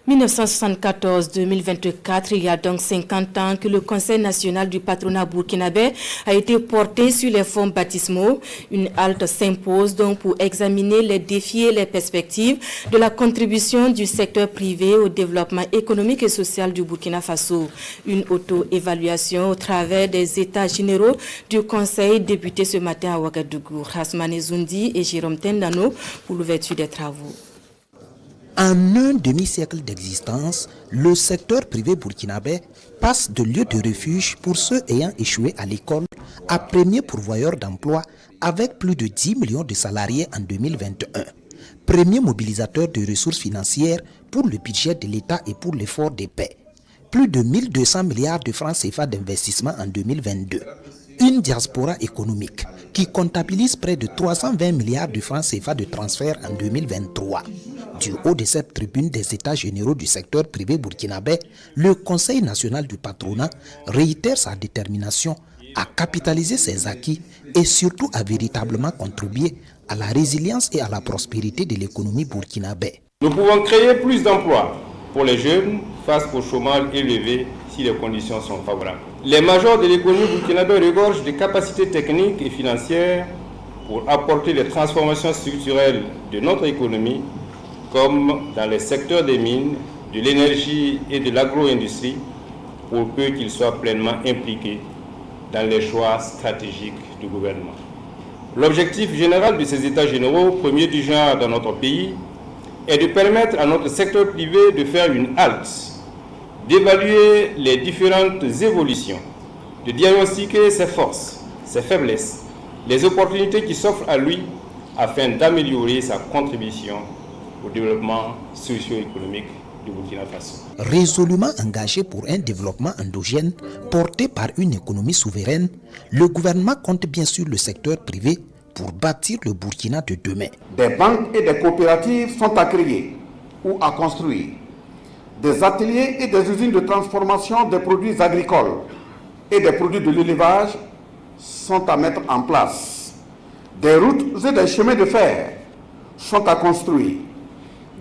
1974-2024, il y a donc 50 ans que le Conseil national du patronat burkinabé a été porté sur les fonds baptismaux. Une halte s'impose donc pour examiner les défis et les perspectives de la contribution du secteur privé au développement économique et social du Burkina Faso. Une auto-évaluation au travers des états généraux du Conseil débuté ce matin à Ouagadougou. Rasmane Zoundi et Jérôme Tendano pour l'ouverture des travaux. En un demi-siècle d'existence, le secteur privé burkinabé passe de lieu de refuge pour ceux ayant échoué à l'école à premier pourvoyeur d'emploi avec plus de 10 millions de salariés en 2021. Premier mobilisateur de ressources financières pour le budget de l'État et pour l'effort de paix. Plus de 1200 milliards de francs CFA d'investissement en 2022. Une diaspora économique qui comptabilise près de 320 milliards de francs CFA de transfert en 2023. Du haut de cette tribune des États généraux du secteur privé burkinabé, le Conseil national du patronat réitère sa détermination à capitaliser ses acquis et surtout à véritablement contribuer à la résilience et à la prospérité de l'économie burkinabé. Nous pouvons créer plus d'emplois pour les jeunes face au chômage élevé si les conditions sont favorables. Les majors de l'économie burkinabé regorgent de capacités techniques et financières pour apporter les transformations structurelles de notre économie, comme dans les secteurs des mines, de l'énergie et de l'agro-industrie, pour peu qu'ils soient pleinement impliqués dans les choix stratégiques du gouvernement. L'objectif général de ces États généraux, premier du genre dans notre pays, est de permettre à notre secteur privé de faire une halte, d'évaluer les différentes évolutions, de diagnostiquer ses forces, ses faiblesses, les opportunités qui s'offrent à lui afin d'améliorer sa contribution au développement socio-économique du Burkina Faso. Résolument engagé pour un développement endogène porté par une économie souveraine, le gouvernement compte bien sur le secteur privé pour bâtir le Burkina de demain. Des banques et des coopératives sont à créer ou à construire. Des ateliers et des usines de transformation des produits agricoles et des produits de l'élevage sont à mettre en place. Des routes et des chemins de fer sont à construire.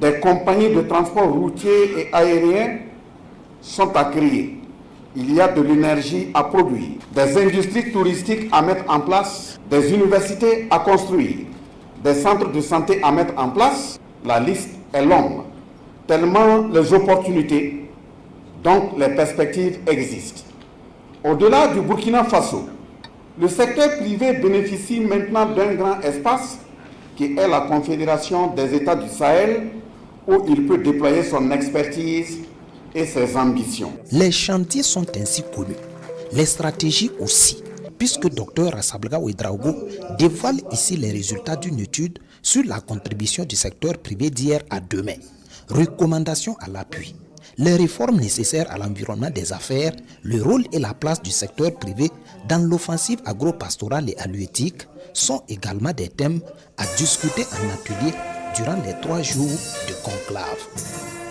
Des compagnies de transport routier et aérien sont à créer. Il y a de l'énergie à produire, des industries touristiques à mettre en place, des universités à construire, des centres de santé à mettre en place. La liste est longue, tellement les opportunités, donc les perspectives existent. Au-delà du Burkina Faso, le secteur privé bénéficie maintenant d'un grand espace qui est la Confédération des États du Sahel, où il peut déployer son expertise et ses ambitions. Les chantiers sont ainsi connus, les stratégies aussi, puisque Dr Rassabalga Ouedraogo dévoile ici les résultats d'une étude sur la contribution du secteur privé d'hier à demain. Recommandations à l'appui. Les réformes nécessaires à l'environnement des affaires, le rôle et la place du secteur privé dans l'offensive agro-pastorale et halieutique sont également des thèmes à discuter en atelier durant les 3 jours de conclave.